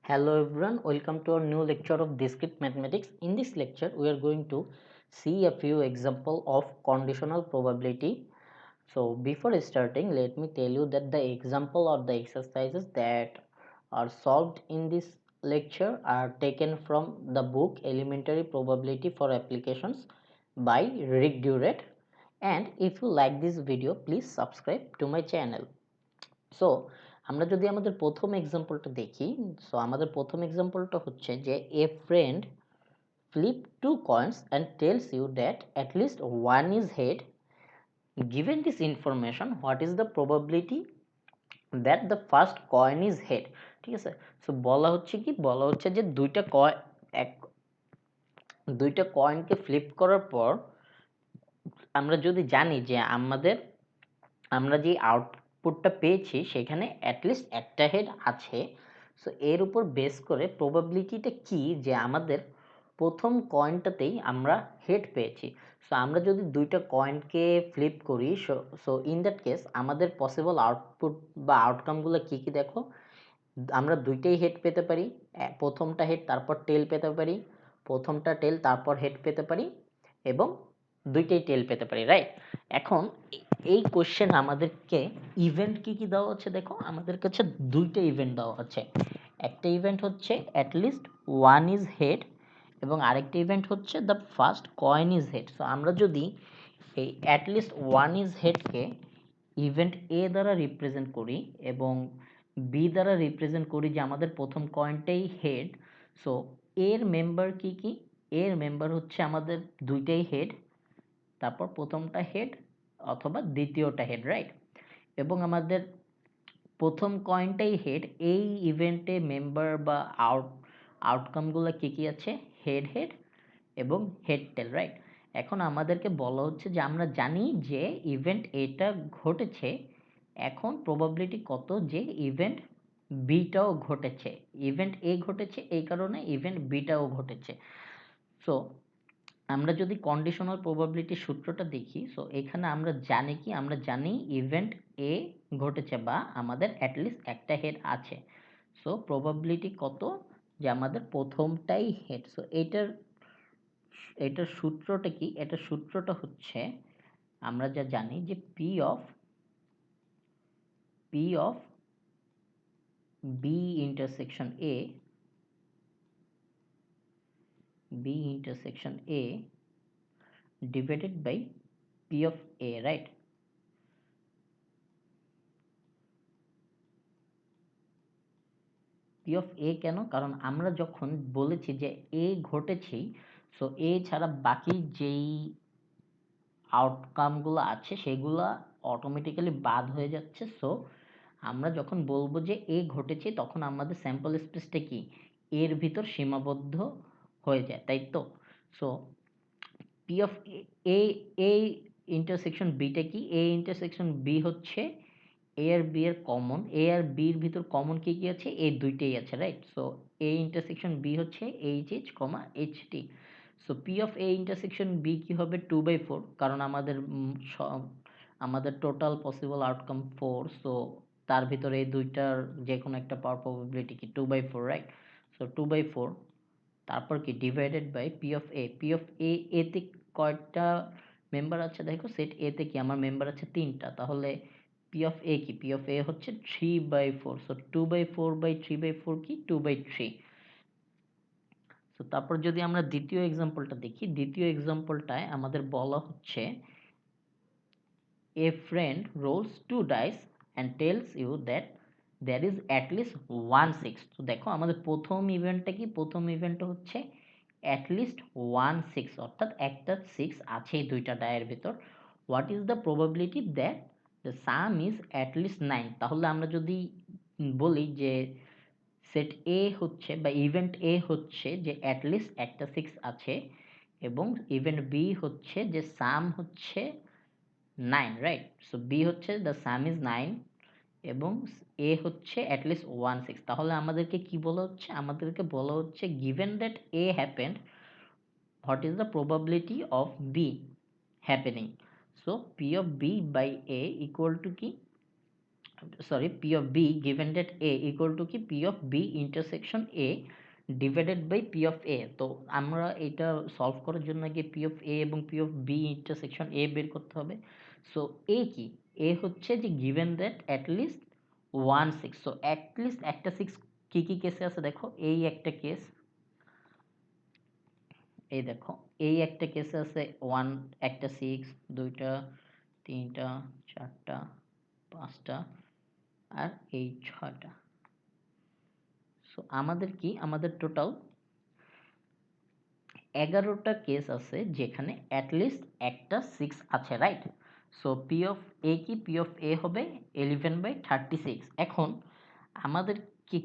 Hello everyone, welcome to our new lecture of discrete mathematics. In this lecture, we are going to see a few example of conditional probability. So before starting, let me tell you that the example or the exercises that are solved in this lecture are taken from the book Elementary Probability for Applications by Rick Durrett. And if you like this video, please subscribe to my channel. So আমরা যদি আমাদের প্রথম এক্সাম্পলটা দেখি, so আমাদের প্রথম এক্সাম্পলটা হচ্ছে যে a friend flip two coins and tells you that at least one is head. Given this information, what is the probability that the first coin is head? ঠিক আছে, সো বলা হচ্ছে কি, বলা হচ্ছে যে দুইটা কয়েনকে ফ্লিপ করার পর আমরা যদি জানি যে আমরা যে আউটপুটটা পেয়েছি সেখানে অ্যাটলিস্ট একটা হেড আছে, সো এর উপর বেস করে প্রবাবিলিটিটা কি যে আমাদের প্রথম কয়েনটাতেই আমরা হেড পেয়েছি। সো আমরা যদি দুইটা কয়েনকে ফ্লিপ করি, সো ইন দ্যাট কেস আমাদের পসিবল আউটপুট বা আউটকামগুলো কি কি দেখো, আমরা দুইটাই হেড পেতে পারি, প্রথমটা হেড তারপর টেল পেতে পারি, প্রথমটা টেল তারপর হেড পেতে পারি, এবং দুইটাই টেল পেতে পারি, রাইট? এখন এই কোশ্চেন আমাদেরকে ইভেন্ট কি কি দেওয়া হচ্ছে, দেখো আমাদের কাছে দুইটা ইভেন্ট দেওয়া হচ্ছে। একটা ইভেন্ট হচ্ছে অ্যাটলিস্ট ওয়ান ইজ হেড এবং আরেকটা ইভেন্ট হচ্ছে the first coin is head. So আমরা যদি এই at least one is হেডকে event A দ্বারা রিপ্রেজেন্ট করি এবং বি দ্বারা রিপ্রেজেন্ট করি যে আমাদের প্রথম কয়েনটাই হেড, সো এর মেম্বার কি কি, এর মেম্বার হচ্ছে আমাদের দুইটাই হেড, তারপর প্রথমটা হেড অথবা দ্বিতীয়টা হেড, রাইট? এবং আমাদের প্রথম কয়েনটাই হেড, এই ইভেন্টে মেম্বার বা আউটকামগুলো কি কি আছে, হেড হেড এবং হেড টেল, রাইট? এখন আমাদেরকে বলা হচ্ছে যে আমরা জানি যে ইভেন্ট এটা ঘটেছে, এখন প্রবাবিলিটি কত যে ইভেন্ট বিটাও ঘটেছে। ইভেন্ট এ ঘটেছে এই কারণে ইভেন্ট বিটাও ঘটেছে। সো আমরা যদি কন্ডিশনাল প্রবাবিলিটির সূত্রটা দেখি, সো এখানে আমরা জানি কি, আমরা জানি ইভেন্ট এ ঘটেছে বা আমাদের অ্যাটলিস্ট একটা হেড আছে। সো প্রবাবিলিটি কত যে আমাদের প্রথমটাই হেড। সো এটার সূত্রটা কি, এটার সূত্রটা হচ্ছে আমরা যা জানি যে P of B intersection A divided by P of A, right? P of A কেন, কারণ আমরা যখন বলেছি যে এ ঘটেছেই, সো এ ছাড়া বাকি যেই আউটকামগুলো আছে সেগুলো অটোমেটিক্যালি বাদ হয়ে যাচ্ছে। সো আমরা যখন বলবো যে এ ঘটেছে তখন আমাদের স্যাম্পল স্পেসটা কি, এর ভিতর সীমাবদ্ধ হয়ে যায়, তাই তো? So P of A A intersection beta কি, এ ইন্টারসেকশন বি হচ্ছে এ আর বি এর কমন, এ আর বির ভিতর কমন কি কি আছে, এই দুইটাই আছে, right? So A intersection B হচ্ছে H H comma H T. So P of A intersection B কি হবে, 2/4, কারণ আমাদের টোটাল পসিবল আউটকাম 4, সো তার ভিতরে এই দুইটার যে কোনো একটা পাওয়ার প্রবাবিলিটি কি 2/4, রাইট? সো 2/4, তারপর কি ডিভাইডেড বাই পি অফ এ এতে কয়টা মেম্বার আছে দেখো, সেট এ তে কি আমার মেম্বার আছে 3টা, তাহলে পি অফ এ কি, পি অফ এ হচ্ছে 3/4, সো 2/4/3/4 কি 2/3। সো তারপর যদি আমরা দ্বিতীয় এক্সাম্পলটা দেখি, দ্বিতীয় এক্সাম্পলটায় আমাদের বলা হচ্ছে a friend rolls two dice and tells you that there is at least one six. তো দেখো আমাদের প্রথম ইভেন্টটা কি, প্রথম ইভেন্টটা হচ্ছে at least one six, অর্থাৎ একটা সিক্স আছে এই দুইটা ডায়ের ভিতর। What is the probability that the sum is at least 9? তাহলে আমরা যদি বলি যে সেট এ হচ্ছে বা ইভেন্ট এ হচ্ছে যে at least একটা সিক্স আছে, এবং ইভেন্ট বি হচ্ছে যে সাম হচ্ছে 9, রাইট? সো বি হচ্ছে দ্য সাম ইজ 9 এবং এ হচ্ছে অ্যাটলিস্ট 1/6। তাহলে আমাদেরকে কি বলা হচ্ছে, আমাদেরকে বলা হচ্ছে given that A happened, what is the probability of B happening? So P of B by A equal to কি, sorry P of B given that A equal to কি P of B intersection A divided by P of A. তো আমরা এটা solve করার জন্য আগে P of A এবং P of B intersection A বের করতে হবে। সো এ কি, এ হচ্ছে যে given that at least 1 6। So at least একটা 6 কি কি কেসে আছে দেখো, এই একটা কেস, এই দেখো এই একটা কেসে আছে একটা 6, দুইটা, তিনটা, চারটা, পাঁচটা, আর এই 6টা। সো আমাদের কি, আমাদের টোটাল 11টা কেস আছে যেখানে অ্যাটলিস্ট একটা 6 আছে, রাইট? সো পি অফ এ কি, পি অফ এ হবে 11/36। এখন আমাদের কি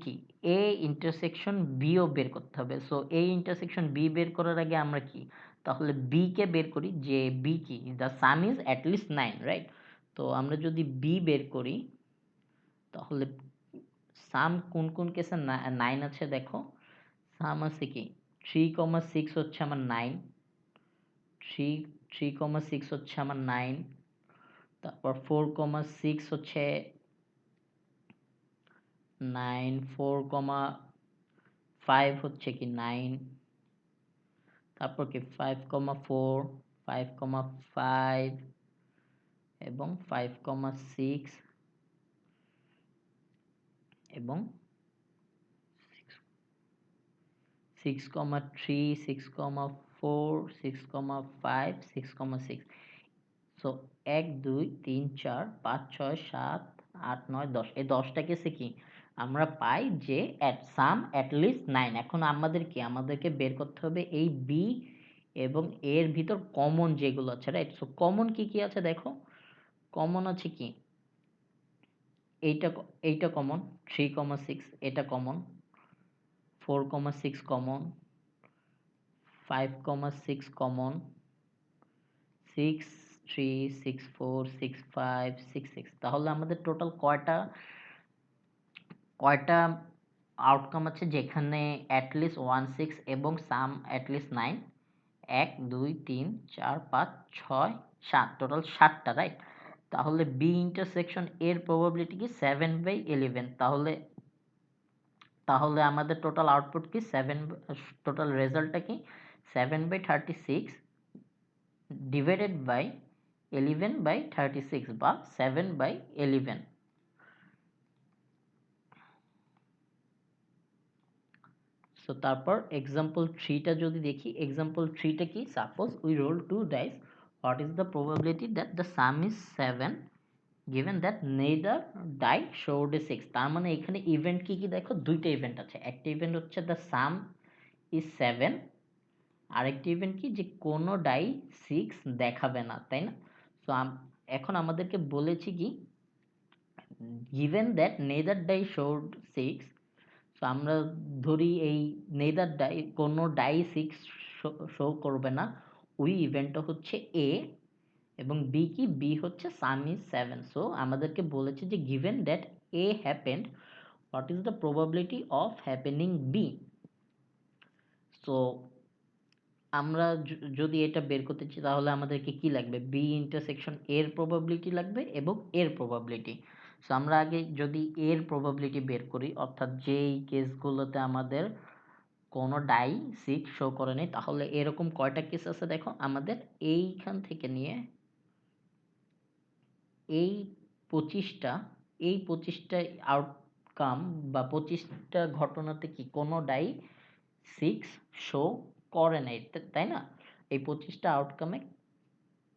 এ ইন্টারসেকশন বিও বের করতে হবে। সো এ ইন্টারসেকশন বি বের করার আগে আমরা কি, তাহলে বি কে বের করি, যে বি কি, the sum is at least 9, right? তো আমরা যদি বি বের করি তাহলে সাম কোন কোন কেসে 9 আছে দেখো, সাম আছে কি 3,6 হচ্ছে আমার 9, 3,6 হচ্ছে আমার 9, তারপর 4,6 হচ্ছে 9, 4,5 হচ্ছে কি 9, তারপর কি 5,4, 5,5 এবং 5,6 এবং 6,3, 6,4, 6,5, 6,6। সো 1 2 3 4 5 6 7 8 9 10, এই 10টা কেসে কি আমরা পাই যে at sum at least 9। এখন আমাদের কি, আমাদেরকে বের করতে হবে এই বি এবং এর ভিতর কমন যেগুলো আছে, রাইট? সো কমন কি কি আছে দেখো, কমন আছে কি এইটা, এইটা কমন, 3,6 এটা কমন, 4,6 কমন, 5,6 কমন, 6 3 6 4 6 5 6 6। তাহলে আমাদের টোটাল কয়টা কয়টা আউটকাম আছে যেখানে অ্যাটলিস্ট 1 6 এবং সাম অ্যাটলিস্ট 9? 1 2 3 4 5 6 7, টোটাল 7টা, রাইট? তাহলে বি ইন্টারসেকশন এর প্রবাবিলিটি কি 7/11। তাহলে তাহলে আমাদের টোটাল আউটপুট কি 7, টোটাল রেজাল্টটা কি 7/36 ডিভাইডেড বাই 11/36 বা 7/11। সো তারপর এক্সাম্পল 3টা যদি দেখি, এক্সাম্পল 3টা কি, suppose we roll 2 dice, what is the probability that the sum is 7 given that neither die showed a 6? তার মানে এখানে ইভেন্ট কি কি দেখো, দুইটা ইভেন্ট আছে। একটা ইভেন্ট হচ্ছে দ্য সাম ইজ 7, আরেকটি ইভেন্ট কি, যে কোনো ডাই 6 দেখাবে না, তাই না? সো এখন আমাদেরকে বলেছি কি, given that neither die showed 6, so আমরা ধরি এই নেদার ডাই, কোনো ডাই 6 শো করবে না, ওই ইভেন্টটা হচ্ছে এ, এবং বি কি, বি হচ্ছে সাম ইজ 7। সো আমাদেরকে বলেছে যে given that A happened, what is the probability of happening B? So আমরা যদি এটা বের করতে চাই তাহলে আমাদেরকে কি লাগবে, বি ইন্টারসেকশন এর প্রবাবিলিটি লাগবে এবং এর প্রবাবিলিটি। সো আমরা আগে যদি এর প্রবাবিলিটি বের করি, অর্থাৎ যেই কেসগুলোতে আমাদের কোনো ডাই 6 শো করে নাই, তাহলে এরকম কয়টা কেস আছে দেখো, আমাদের এইখান থেকে নিয়ে এই 25টা, এই 25টা আউটকাম বা 25টা ঘটনাতে কি কোনো ডাই 6 শো করে নাই, তাই না? এই 25টা আউটকামে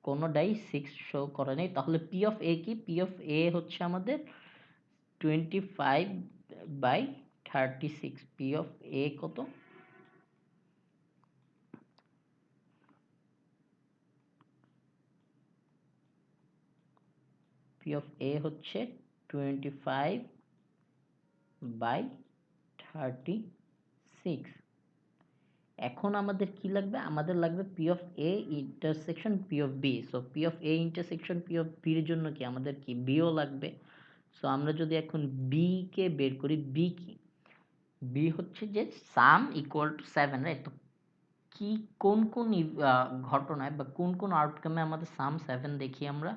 কোনো ডাই 6 শো করে নাই। তাহলে পি অফ এ কি, পি অফ এ হচ্ছে আমাদের 25/36। পি অফ এ কত, পি অফ এ হচ্ছে 25/36। এখন আমাদের কি লাগবে, আমাদের লাগবে P of A intersection P of B. So P of A intersection P of বির জন্য কি আমাদের কি বিও লাগবে। সো আমরা যদি এখন বি কে বের করি, বি কি, বি হচ্ছে যে সাম ইকুয়াল টু 7, রাইট? তো কি কোন কোন ঘটনায় বা কোন কোন আউটকামে আমাদের সাম 7 দেখি আমরা,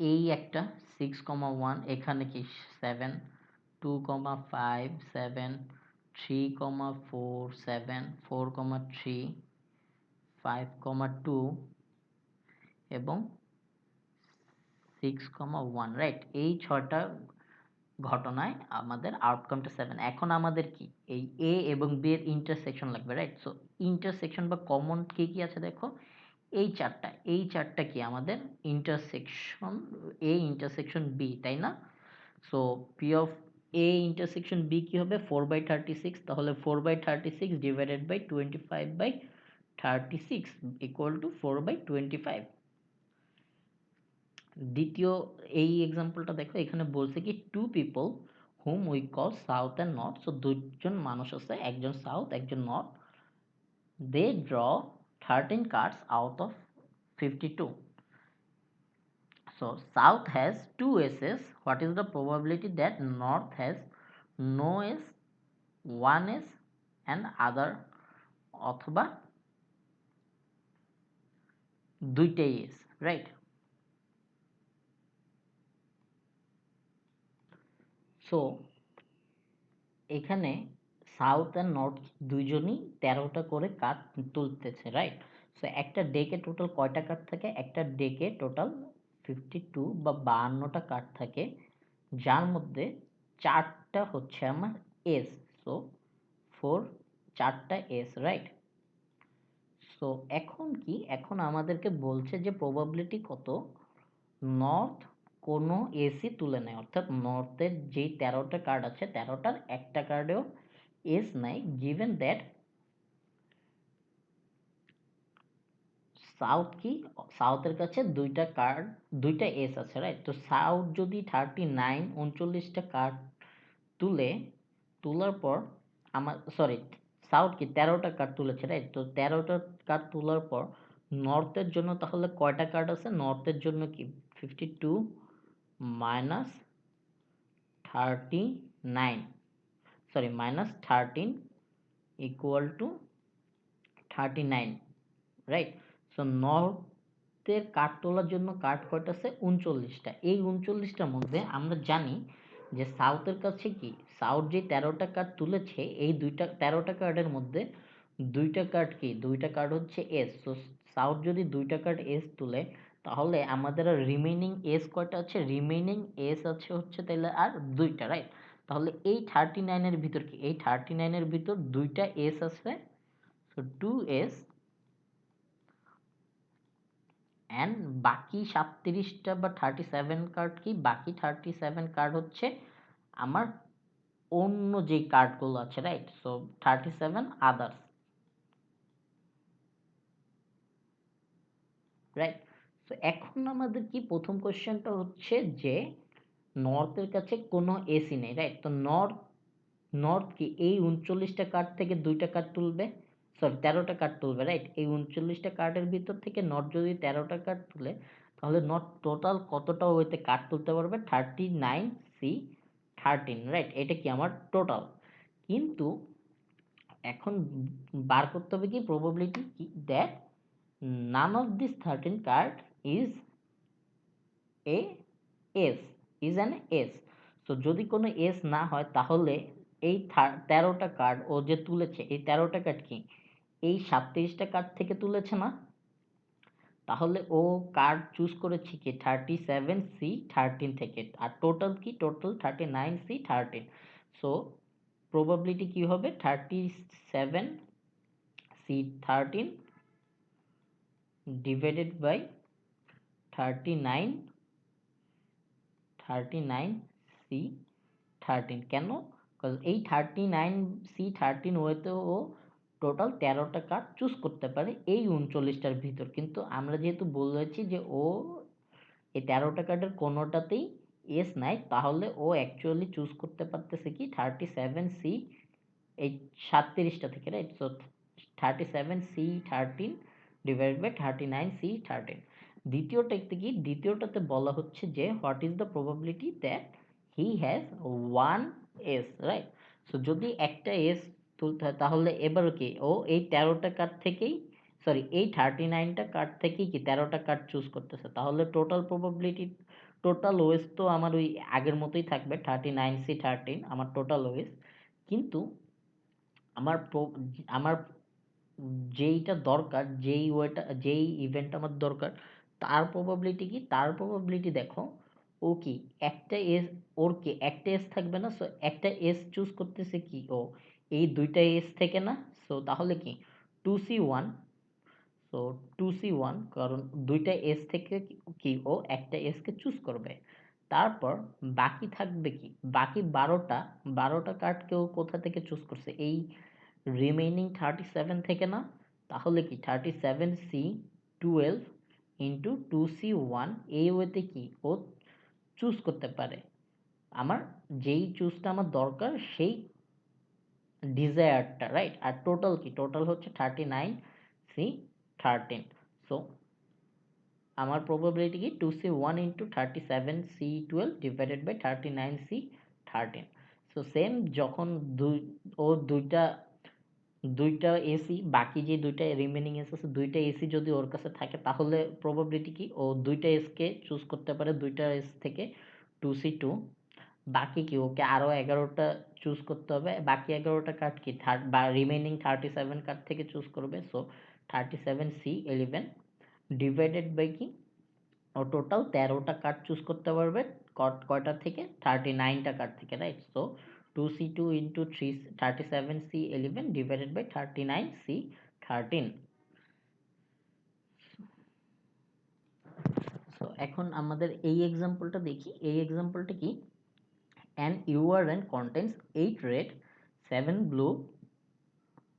এই একটা 6,1, এখানে কি 7, 2,5, 7, 3,4, 7, 4,3, 5,2 এবং 6,1, রাইট? এই 6টা ঘটনায় আমাদের আউটকামটা 7। এখন আমাদের কি এই এ এবং বি এর ইন্টারসেকশন লাগবে, রাইট? সো ইন্টারসেকশন বা কমন কি কি আছে দেখো, এই চারটা কি আমাদের ইন্টারসেকশন, এ ইন্টারসেকশন বি, তাই না? So P of A intersection B কি হবে, 4/36, তাহলে 4/36 ডিভাইডেড বাই 25/36 ইকুয়াল টু 4/25। দ্বিতীয় এই এক্সাম্পলটা দেখো, এখানে বলছে কি two people whom we call south and north. So দুইজন মানুষ আছে, একজন সাউথ একজন north. They draw 13 cards out of 52. So south has two aces. What is the probability that north has no ace, one ace and other, অথবা দুইটাই S, right? So এখানে south and north দুইজনই 13টা করে card তুলতেছে, right? So একটা ডেকে total কয়টা card থাকে, একটা ডেকে টোটাল 52 বা 52টা কার্ড থাকে, যার মধ্যে 4টা হচ্ছে আমার এস। সো 4, 4টা এস, রাইট? সো এখন কি, এখন আমাদেরকে বলছে যে প্রবাবিলিটি কত নর্থ কোনো এসই তুলে নেয়, অর্থাৎ নর্থের যেই 13টা কার্ড আছে 13টার একটা কার্ডেও এস নাই, গিভেন দ্যাট সাউথ কি, সাউথের কাছে দুইটা এস আছে, রাইট? তো সাউথ যদি 39টা কার্ড তুলে, তোলার পর আমার সরি সাউথ কি 13টা কার্ড তুলেছে, রাইট? তো 13টা কার্ড তোলার পর নর্থের জন্য তাহলে কয়টা কার্ড আছে, নর্থের জন্য কি 52 minus 39, sorry minus 13 equal to 39, right? So নর্থের কার্ড তোলার জন্য কার্ড কয়টা আছে, 39টা। এই 39টার মধ্যে আমরা জানি যে সাউথের কাছে কি, সাউথ যে 13টা কার্ড তুলেছে এই 13টা কার্ডের মধ্যে দুইটা কার্ড হচ্ছে এস। সো সাউথ যদি দুইটা কার্ড এস তুলে, তাহলে আমাদের আর রিমেইনিং এস কয়টা আছে, রিমেইনিং এস আছে হচ্ছে তাহলে আর দুইটা, রাইট? তাহলে এই 39 এর ভিতর কি, এই 39 এর ভিতর দুইটা এস আছে। সো 2s অ্যান্ড বাকি 37টা বা 37 কার্ড কি, বাকি 37 কার্ড হচ্ছে আমার অন্য যে কার্ডগুলো আছে, right? So 37 others, right? So এখন আমাদের কি প্রথম কোশ্চেনটা হচ্ছে যে নর্থের কাছে কোনো এসি নেই, রাইট? তো নর্থ কি এই 39টা কার্ড থেকে দুইটা কার্ড তুলবে, সরি 13টা কার্ড তুলবে, রাইট? এই 39টা কার্ডের ভিতর থেকে নর্থ যদি 13টা কার্ড তুলে, তাহলে নর্থ টোটাল কতটা ওইতে কার্ড তুলতে পারবে, 39C13, রাইট? এটা কি আমার টোটাল। কিন্তু এখন বার করতে হবে কি প্রবাবিলিটি কি, that none of this 13 card is A S, is an S. So যদি কোনো এস না হয়, তাহলে এই 13টা কার্ড ও যে তুলেছে, এই 13টা কার্ড কি এই 37টা কার্ড থেকে তুলেছে না? তাহলে ও কার্ড চুজ করেছে কি 37C13 থেকে, আর টোটাল কি, টোটাল 39C13। সো প্রবাবিলিটি কি হবে, 37C13 ডিভাইডেড বাই 39C13। কেন? কজ এই 39C13 ওয়েতে ও টোটাল 13টা কার্ড চুজ করতে পারে এই 39টার ভিতর। কিন্তু আমরা যেহেতু বলেছি যে ও এই 13টা কার্ডের কোনোটাতেই এস নাই, তাহলে ও অ্যাকচুয়ালি চুজ করতে পারতেছে কি 37C, এই 37টা থেকে, right? So 37C13 divide by 39C13। দ্বিতীয়টাতে কি, দ্বিতীয়টাতে বলা হচ্ছে যে what is the probability that he has one ace, right? So যদি একটা এস তুলতে হয়, তাহলে এবারও কি ও এই 13টা কার্ড থেকেই, সরি এই 39টা কার্ড থেকেই কি 13টা কার্ড চুজ করতেছে, তাহলে টোটাল প্রবাবিলিটি টোটাল ওএস তো আমার ওই আগের মতোই থাকবে 39C13 আমার টোটাল ওএস, কিন্তু আমার আমার যেইটা দরকার, যেই ইভেন্ট আমার দরকার, তার প্রবাবিলিটি কি, তার প্রবাবিলিটি দেখো ও কি একটা এস, ওর কি একটা এস থাকবে না, সো একটা এস চুজ করতেছে কি ও এই দুইটা এস থেকে না, সো তাহলে কি 2C1, সো 2C1 কারণ দুইটা এস থেকে কি ও একটা এস কে চুজ করবে। তারপর বাকি থাকবে কি, বাকি 12টা কার্ড কেউ কোথা থেকে চুজ করছে, এই রিমেইনিং 37 থেকে না, তাহলে কি 37C12 ইন্টু 2C1 এই ওয়েতে কি ও চুজ করতে পারে আমার যেই চুজটা আমার দরকার সেই ডিজায়ারটা, রাইট? আর টোটাল কি, টোটাল হচ্ছে 39C13, সো আমার প্রবাবিলিটি কি 2C1 into 37C12 divided by 39C13। So same যখন দুই ও দুইটা দুইটা এসি, বাকি যে দুইটা রিমেনিং এস আছে দুইটা এসি যদি ওর কাছে থাকে, তাহলে প্রবাবিলিটি কি ও দুইটা এসকে চুজ করতে পারে দুইটা এস থেকে 2C2। বাকি কি ওকে আরো 11টা চুজ করতে হবে, বাকি 11টা কার্ড কি থার্ড বা রিমেনিং 37 কার্ড থেকে চুজ করবে, সো 37C11 ডিভাইডেড বাই কি ও টোটাল 13টা কার্ড চুজ করতে পারবে কয়টা থেকে, 39টা কার্ড থেকে, right? So 2C2 into 37C11 divided by 39C13। So এখন আমাদের এই এক্সাম্পলটা দেখি, এই এক্সাম্পলটা কি, an urn contains 8 red, 7 blue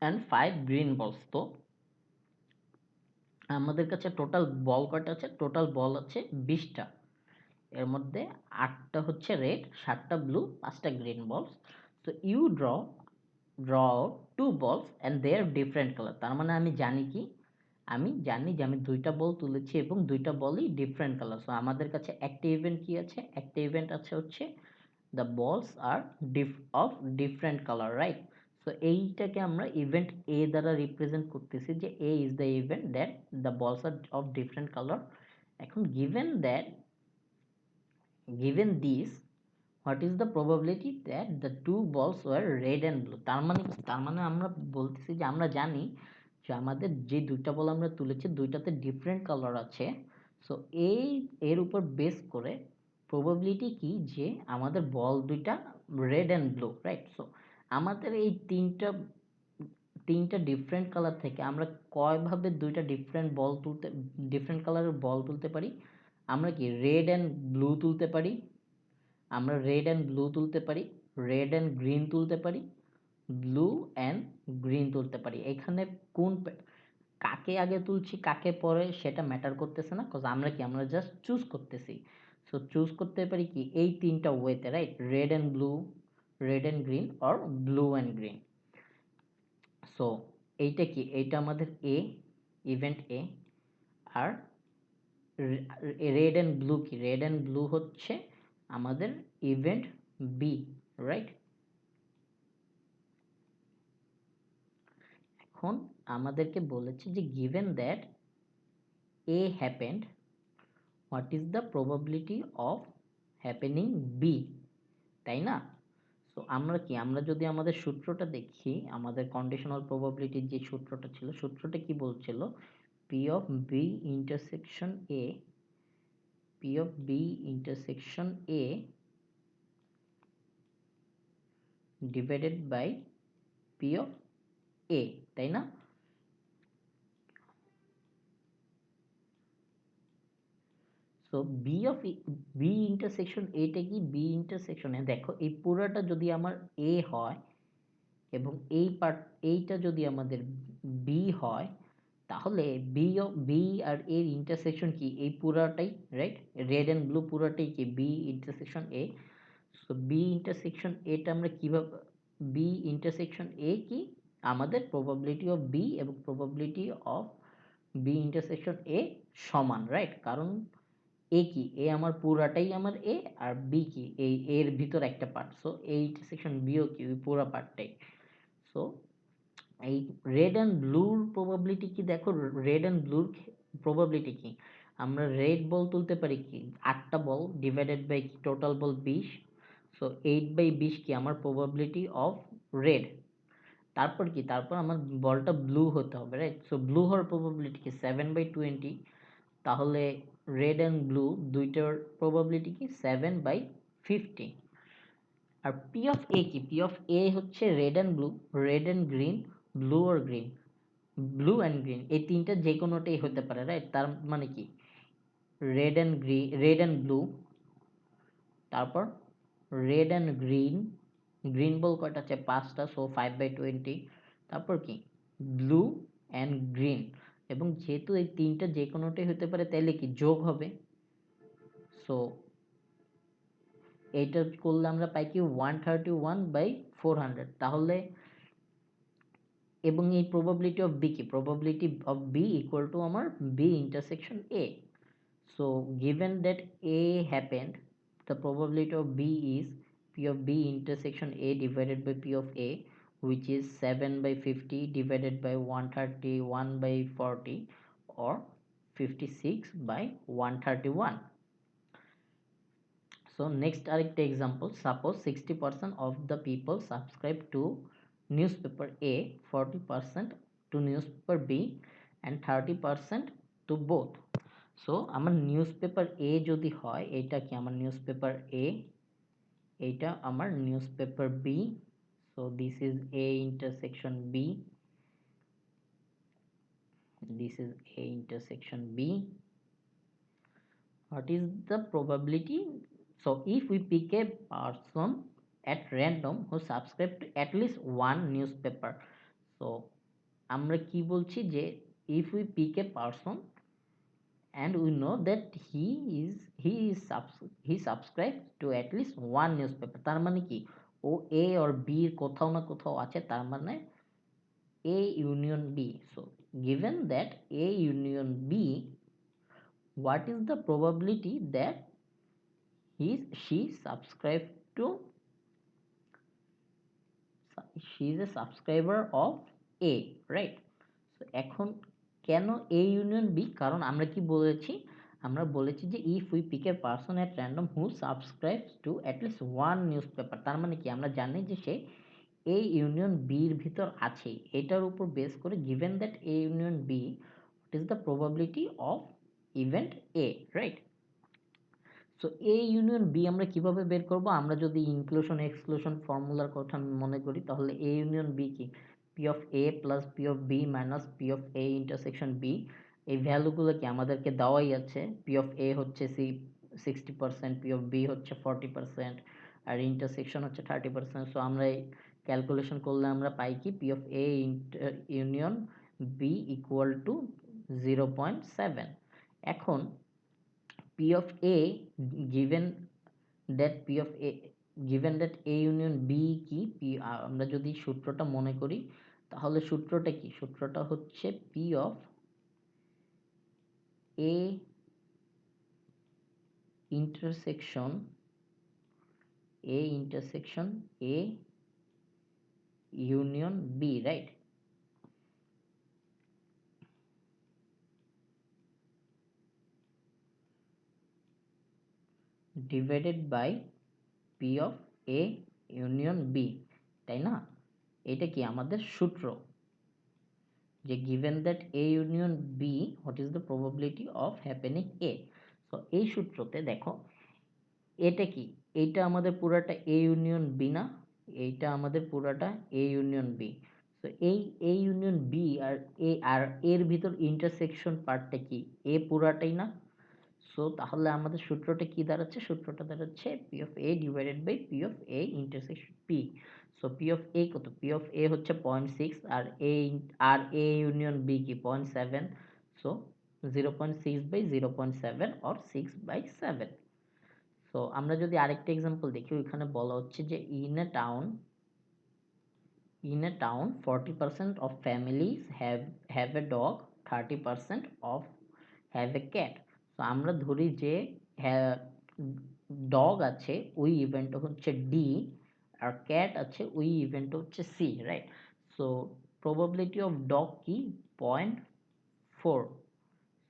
and 5 green balls। তো আমাদের কাছে টোটাল বল কয়টা আছে, টোটাল বল আছে 20টা, এর মধ্যে 8টা হচ্ছে রেড, 7টা ব্লু, 5টা green balls. So you draw two balls and they are different colour. তার মানে আমি জানি কি, আমি জানি যে আমি দুইটা বল তুলেছি এবং দুইটা বলই ডিফারেন্ট কালার। সো আমাদের কাছে একটা ইভেন্ট কি আছে, একটা ইভেন্ট আছে হচ্ছে the balls are of different colour, right? So এইটাকে আমরা ইভেন্ট এ দ্বারা রিপ্রেজেন্ট করতেছি যে A is the event that the balls are of different colour. এখন given this, what is the probability that the two balls were red and blue? তার মানে আমরা বলতেছি যে আমরা জানি যে আমাদের যে দুইটা বল আমরা তুলেছি দুইটাতে ডিফারেন্ট কালার আছে। সো এর উপর বেস করে প্রবাবিলিটি কি যে আমাদের বল দুইটা red and blue, right? So আমাদের এই তিনটা ডিফারেন্ট কালার থেকে আমরা কয়ভাবে দুইটা ডিফারেন্ট কালারের বল তুলতে পারি? আমরা কি রেড অ্যান্ড ব্লু তুলতে পারি, আমরা রেড অ্যান্ড ব্লু তুলতে পারি, রেড অ্যান্ড গ্রিন তুলতে পারি, ব্লু অ্যান্ড গ্রিন তুলতে পারি। এখানে কোন কাকে আগে তুলছি কাকে পরে সেটা ম্যাটার করতেছে না, কজ আমরা কি, আমরা জাস্ট চুজ করতেছি। সো চুজ করতে পারি কি এই তিনটা ওয়েতে, right? Red and blue, red and green or blue and green. So এইটা কি, এইটা আমাদের এ, ইভেন্ট এ। আর রেড অ্যান্ড ব্লু কি, রেড অ্যান্ড ব্লু হচ্ছে আমাদের ইভেন্ট বি, রাইট? এখন আমাদেরকে বলেছে যে given that A happened, what is the probability of happening B, তাই না? সো আমরা কি, আমরা যদি আমাদের সূত্রটা দেখি, আমাদের কন্ডিশনাল প্রবাবিলিটির যে সূত্রটা ছিল, সূত্রটা কি বলছিল, P of B intersection A, P of B intersection A divided by P of A, তাই না? সো বি ইন্টারসেকশন এটা কি, বি ইন্টারসেকশনে দেখো এই পুরাটা যদি আমার এ হয় এবং এইটা যদি আমাদের বি হয়, তাহলে বি আর এর ইন্টারসেকশন কি এই পুরাটাই, রাইট? রেড অ্যান্ড ব্লু পুরাটাই কি B intersection A. So B intersection এটা আমরা কিভাবে, বি ইন্টারসেকশন এ কি আমাদের প্রবাবিলিটি অফ বি এবং probability of B intersection A সমান, রাইট? কারণ এ কি, এ আমার পুরাটাই আমার এ, আর বি কি এই এর ভিতর একটা পার্ট, সো এই ইন্টারসেকশন বিও কি ওই পুরা পার্টটাই। সো এই রেড অ্যান্ড ব্লুর প্রবাবিলিটি কি দেখো, রেড অ্যান্ড ব্লুর প্রবাবিলিটি কি, আমরা রেড বল তুলতে পারি কি 8টা ball divided by total ball 20, so 8/20 কি আমার প্রবাবিলিটি অফ রেড। তারপর কি তারপর আমার বলটা ব্লু হতে হবে, রাইট? সো ব্লু হওয়ার প্রবাবিলিটি কি 7/20, তাহলে রেড অ্যান্ড ব্লু দুইটার প্রবাবিলিটি কি 7/50। আর পি অফ এ কি, পি অফ এ হচ্ছে red and blue, red and green, blue আর গ্রিন, ব্লু অ্যান্ড গ্রিন এই তিনটা যে কোনোটাই হতে পারে, রাইট? তার মানে কি red and green, red and blue, তারপর red and green, green ball কয়টা আছে 5টা, সো 5/20, তারপর কি ব্লু অ্যান্ড গ্রিন, এবং যেহেতু এই তিনটা যে কোনোটাই হতে পারে তাহলে কি যোগ হবে, সো এইটা করলে আমরা পাই কি 131/400। তাহলে এবং এই probability of b কি, probability of b equal to আমার b intersection a. So given that a happened, the probability of b is p of b intersection a divided by p of a, which is 7/50 divided by 131/40, or 56/131. So next আরেকটা example, suppose 60% of the people subscribe to newspaper A, 40% to newspaper B, and 30% to both. So আমার newspaper A যদি হয়, এটা কি আমার newspaper A, এইটা আমার newspaper B, so this is A intersection B, this is A intersection B. What is the probability? So if we pick a person at random who subscribe to at least one newspaper, so আমরা কি বলছি যে if we pick a person and we know that he subscribes to at least one newspaper, তার মানে কি ও A or B এর কোথাও না কোথাও আছে, তার মানে A union B. So given that A union B, what is the probability that she subscribed to, she is a subscriber of A, right? So এখন কেন A union B, কারণ আমরা কি বলেছি, আমরা বলেছি যে if we pick a person at random who subscribes to at least one newspaper, তার মানে কি আমরা জানি যে সে A union B এর ভিতর আছে, এটার উপর বেস করে given that A union B, what is the probability of event A, right? So A union B আমরা কিভাবে বের করব, আমরা যদি ইনক্লুশন এক্সক্লুশন ফর্মুলার কথা মনে করি, তাহলে A ইউনিয়ন B কি P of A plus P of B minus P of A intersection B, এই ভ্যালুগুলো কি আমাদেরকে দেওয়াই আছে। P of A হচ্ছে 60%, P of B হচ্ছে 40%, আর ইন্টারসেকশন হচ্ছে 30%। সো আমরা এই ক্যালকুলেশন করলে আমরা পাই কি P of A union B equal to 0.7। এখন P of A, given that P of A, given that A union B কি P, আমরা যদি সূত্রটা মনে করি তাহলে সূত্রটা কি, সূত্রটা হচ্ছে P of A intersection A union B, right? Divided by P of A union B, তাই না? এটা কি আমাদের সূত্র যে given that A union B, what is the probability of happening A? So এই সূত্রতে দেখো এটা কি, এইটা আমাদের পুরাটা A ইউনিয়ন B না, এইটা আমাদের পুরাটা A ইউনিয়ন B। তো এই A ইউনিয়ন B আর এর ভিতর ইন্টারসেকশন পার্টটা কি A পুরাটাই না। সো তাহলে আমাদের সূত্রটা কি দাঁড়াচ্ছে, সূত্রটা দাঁড়াচ্ছে P of A divided by P of A intersection P। So P of A কত, P of A হচ্ছে 0.6, আর A ইউনিয়ন B কি 0.7, সো 0.6/0.7 or 6/7। সো আমরা যদি আরেকটা এক্সাম্পল দেখি, ওইখানে বলা হচ্ছে যে in a town 40% of families have a dog, 30% of have a cat. So আমরা ধরি যে ডগ আছে ওই ইভেন্ট হচ্ছে ডি, আর ক্যাট আছে ওই ইভেন্ট হচ্ছে C, right? So probability of dog কি 0.4,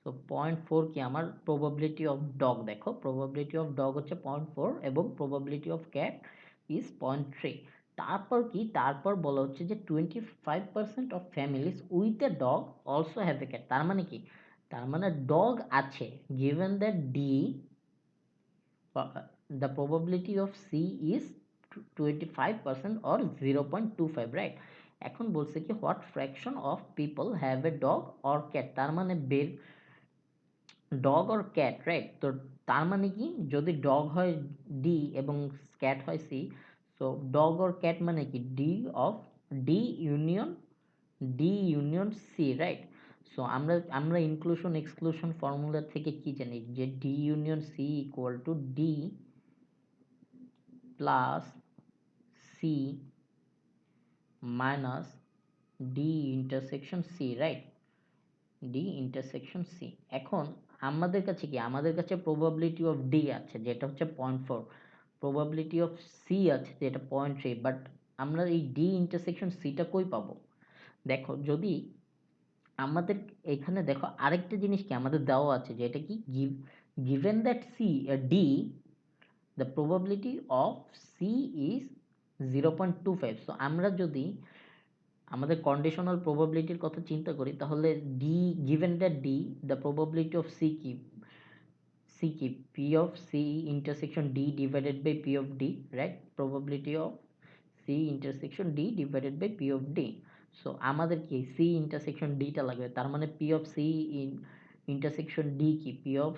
সো 0.4 কি আমার প্রবাবিলিটি অফ ডগ, দেখো প্রবাবিলিটি অফ ডগ হচ্ছে 0.4 এবং প্রবাবিলিটি অফ ক্যাট ইজ 0.3। তারপর কি, তারপর বলা হচ্ছে যে 25% of families with a dog also have a cat. তার মানে কি, তার মানে ডগ আছে, given that D the probability of C is 25% or 0.25, right? এখন বলছে কি what fraction of people have a dog or cat, তার মানে বের ডগ অর ক্যাট, রাইট? তো তার মানে কি, যদি ডগ হয় ডি এবং ক্যাট হয় C, so dog or cat মানে কি D of D union D union C, right? So আমরা ইনক্লুশন এক্সক্লুশন ফর্মুলা থেকে কি জানি যে D union C equal to D plus C minus D intersection C, right? D intersection C. এখন আমাদের কাছে কি, আমাদের কাছে প্রবাবিলিটি অফ ডি আছে যেটা হচ্ছে 0.4, প্রবাবিলিটি অফ সি আছে যেটা 0.3, বাট আমরা এই ডি ইন্টারসেকশন সিটা কই পাবো? দেখো যদি আমাদের এখানে দেখো আরেকটা জিনিস কি আমাদের দেওয়া আছে যে এটা কি given that c d the probability of c is 0.25, so আমরা যদি আমাদের কন্ডিশনাল প্রবাবিলিটির কথা চিন্তা করি তাহলে D, given that d the probability of c কি, কি p of c intersection d divided by p of d, right? probability of c intersection d divided by p of d, so আমাদের কি c intersection d টা লাগবে, তার মানে p of c intersection d কি p of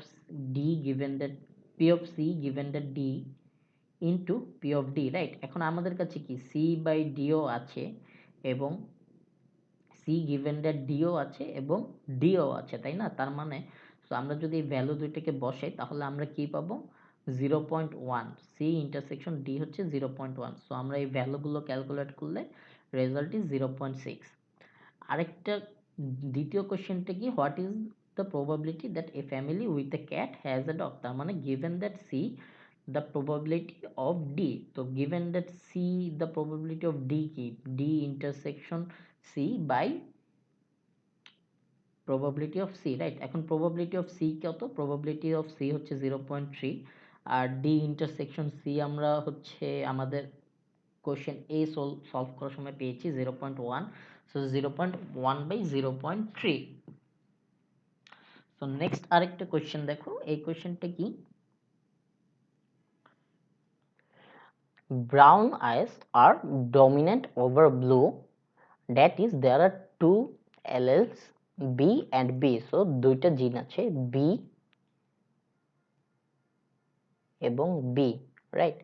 d given that p of c given that d into p of d, right? এখন আমাদের কাছে কি c by d ও আছে এবং c given that d ও আছে এবং d ও আছে, তাই না? তার মানে সো আমরা যদি এই ভ্যালু দুইটাকে বসাই তাহলে আমরা কি পাবো? 0.1, c ইন্টারসেকশন d হচ্ছে 0.1, সো আমরা এই ভ্যালুগুলো ক্যালকুলেট করলে রেজাল্ট ইজ 0.6। আরেকটা দ্বিতীয় কোশ্চেনটা কি, what is the probability that a family with a cat has a dog, তার মানে given that C the probability of d, তো given that c the probability of d কি d intersection c by probability of c, right? এখন probability of c কত? probability of c হচ্ছে 0.3 আর d intersection c আমরা হচ্ছে আমাদের question a solve করার সময় পেয়েছি 0.1, সো 0.1 বাই 0.3। সো নেক্সট আরেকটা কোশ্চেন দেখো, এই কোশ্চেনটা কি, brown eyes are dominant over blue, that is there are two alleles b and b, so দুইটা জিন আছে b এবং b, right?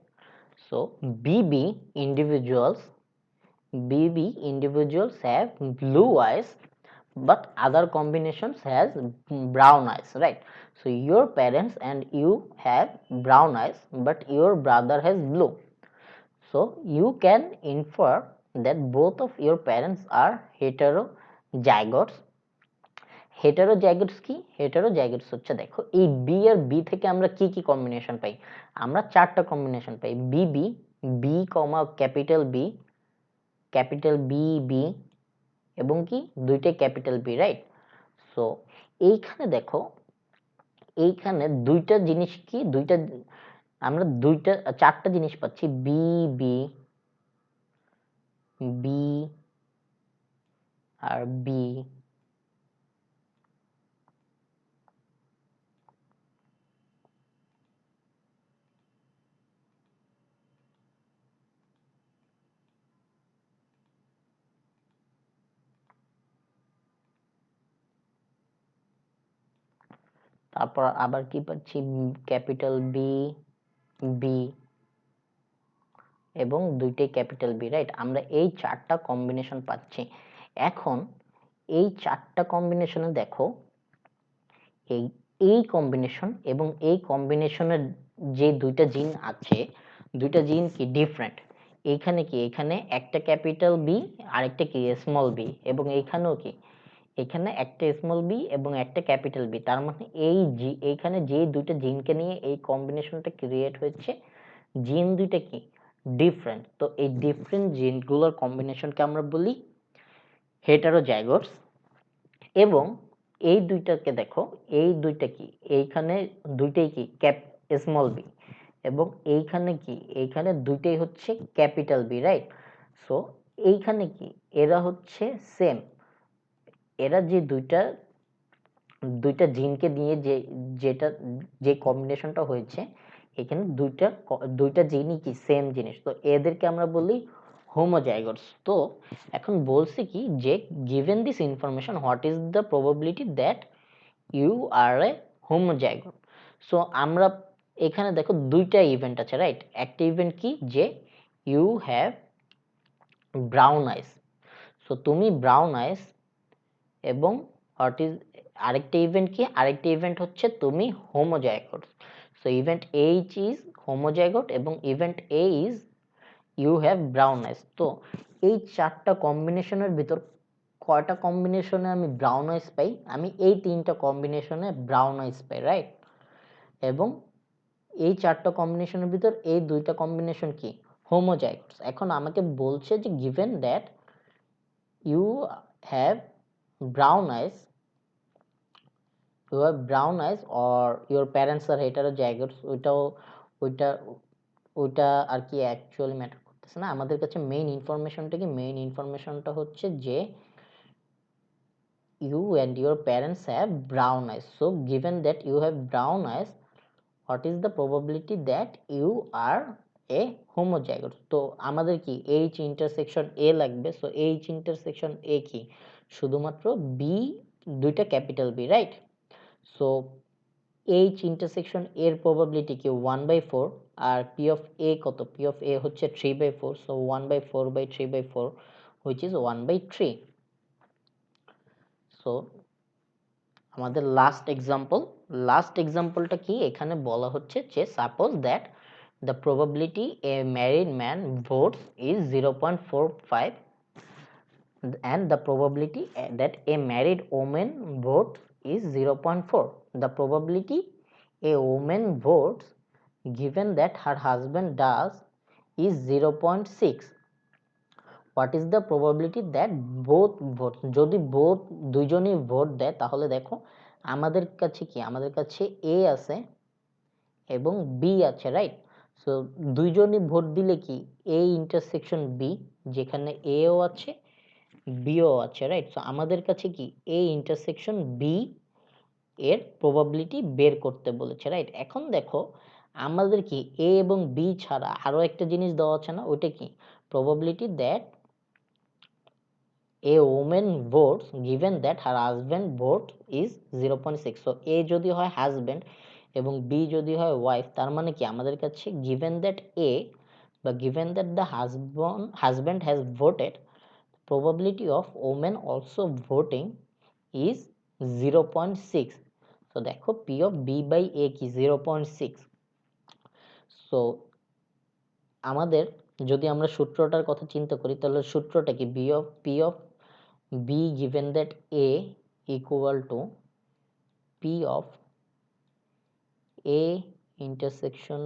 so bb individuals bb individuals have blue eyes but other combinations has brown eyes, right? so your parents and you have brown eyes but your brother has blue, so you can infer that both of your parents are heterozygotes। হেটারোজাইগোটস কি, হেটারোজাইগোটস হচ্ছে দেখো এই B আর B থেকে আমরা কি কি combination পাই, আমরা চারটা কম্বিনেশন পাই, B B B comma capital B B এবং কি দুইটাই ক্যাপিটাল বি, রাইট? সো এইখানে দেখো, এইখানে দুইটা জিনিস কি, দুইটা আমরা দুইটা চারটা জিনিস পাচ্ছি, বি বি বি আর বি, তারপর আবার কি পাচ্ছি, ক্যাপিটাল বি বি এবং দুইটাই ক্যাপিটাল বি, রাইট? আমরা এই চারটা কম্বিনেশন পাচ্ছি। এখন এই চারটা কম্বিনেশনে দেখো এই এই কম্বিনেশন এবং এই কম্বিনেশনের যে দুইটা জিন আছে, দুইটা জিন কি ডিফারেন্ট। এইখানে কি, এখানে একটা ক্যাপিটাল বি আর একটা কি স্মল বি, এবং এইখানেও কি এখানে একটা স্মল বি এবং একটা ক্যাপিটাল বি, তার মানে এইখানে যে দুইটা জিনকে নিয়ে এই কম্বিনেশনটা ক্রিয়েট হয়েছে, জিন দুইটা কি ডিফারেন্ট, তো এই ডিফারেন্ট জিনগুলোর কম্বিনেশনকে আমরা বলি হেটারোজাইগোটস। এবং এই দুইটাকে দেখো, এই দুইটা কি, এইখানে দুইটাই কি স্মল বি, এবং এইখানে কি, এইখানে দুইটাই হচ্ছে ক্যাপিটাল বি, রাইট? সো এইখানে কি, এরা হচ্ছে সেম, এরা যে দুইটা দুইটা জিনকে নিয়ে যেটা যে কম্বিনেশনটা হয়েছে, এখানে দুইটা জিনই কি সেম জিনিস, তো এদেরকে আমরা বলি হোমোজাইগোটস। তো এখন বলছে কি যে given this information what is the probability that you are a homozygote. So আমরা এখানে দেখো দুইটা ইভেন্ট আছে, রাইট? একটা ইভেন্ট কি, যে you have brown eyes, so তুমি ব্রাউন আইস, এবং হোয়াট ইজ আরেকটা ইভেন্ট কি, আরেকটা ইভেন্ট হচ্ছে তুমি homozygote. So event H is homozygote এবং event A is you have brown eyes. তো এই চারটা কম্বিনেশনের ভিতর কয়টা কম্বিনেশনে আমি ব্রাউন আইস পাই? আমি এই তিনটা কম্বিনেশনে ব্রাউন আইস পাই, রাইট? এবং এই চারটা কম্বিনেশনের ভিতর এই দুইটা কম্বিনেশন কি, হোমোজাইগোটস। এখন আমাকে বলছে যে given that you have brown eyes, you have brown eyes or your parents are heterozygotes, ওইটা ওইটা আর কি অ্যাকচুয়ালি ম্যাটার করতেছে না। আমাদের কাছে মেইন ইনফরমেশনটা কি, মেইন ইনফরমেশনটা হচ্ছে যে you and your parents have brown eyes. So given that you have brown eyes, what is the probability that you are a homozygote? তো আমাদের কি H ইন্টারসেকশন A লাগবে। সো H ইন্টারসেকশন A কি, শুধুমাত্র B, দুইটা capital B, right? So H intersection এর probability কি 1/4, আর P of A কত, P of A হচ্ছে 3/4, সো 1/4/3/4 which is 1/3। সো আমাদের লাস্ট এক্সাম্পলটা কি, এখানে বলা হচ্ছে যে suppose that the probability a married man votes is 0.45 and the probability that a married woman votes is 0.4. The probability a woman votes given that her husband does is 0.6. What is the probability that both vote? যদি both দুইজনই vote দেয় তাহলে দেখো আমাদের কাছে কি, আমাদের কাছে A আছে এবং B আছে, রাইট? সো দুইজনই ভোট দিলে কি A ইন্টারসেকশন B, যেখানে A ও আছে B ও আছে, রাইট? সো আমাদের কাছে কি A ইন্টারসেকশন B এর প্রবাবিলিটি বের করতে বলেছে, রাইট? এখন দেখো আমাদের কি A এবং B ছাড়া আরো একটা জিনিস দেওয়া আছে না, ওইটা কি, probability that a woman votes given that her husband vote is 0.6. so A যদি হয় হাজবেন্ড এবং B যদি হয় ওয়াইফ, তার মানে কি আমাদের কাছে given that A বা given that the husband has voted, probability of women also voting is 0.6. so দেখো P of B by A কি 0.6. so আমাদের যদি আমরা সূত্রটার কথা চিন্তা করি তাহলে সূত্রটা কি, P of B given that A equal to P of A intersection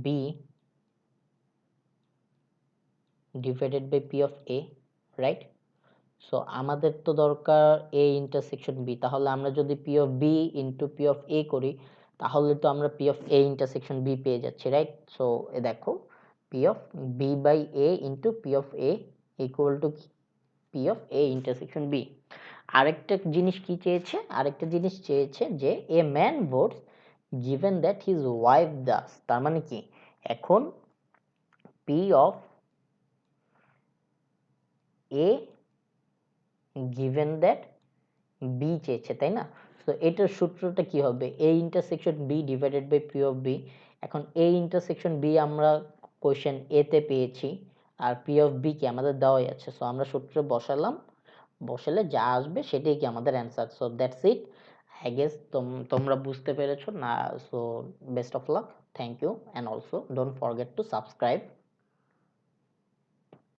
B divided by P of A, right? So আমাদের তো দরকার A intersection B, তাহলে আমরা যদি P of B into P of A করি তাহলে তো আমরা P of A intersection B পেয়ে যাচ্ছি, রাইট? সো দেখো P of B by A into P of A equal to P of A intersection B. আরেকটা জিনিস কি চেয়েছে, আরেকটা জিনিস চেয়েছে যে a man votes given that his wife does, তার মানে কি এখন P of A given that B চেয়েছে, তাই না? তো এটার সূত্রটা কি হবে, A intersection B divided by P of B। এখন A intersection B আমরা কোশ্চেন A তে পেয়েছি আর P of B কি আমাদের দেওয়াই আছে, সো আমরা সূত্র বসালে যা আসবে সেটাই কি আমাদের answer. So that's it, I guess তোমরা বুঝতে পেরেছো না? So best of luck, thank you, and also don't forget to subscribe.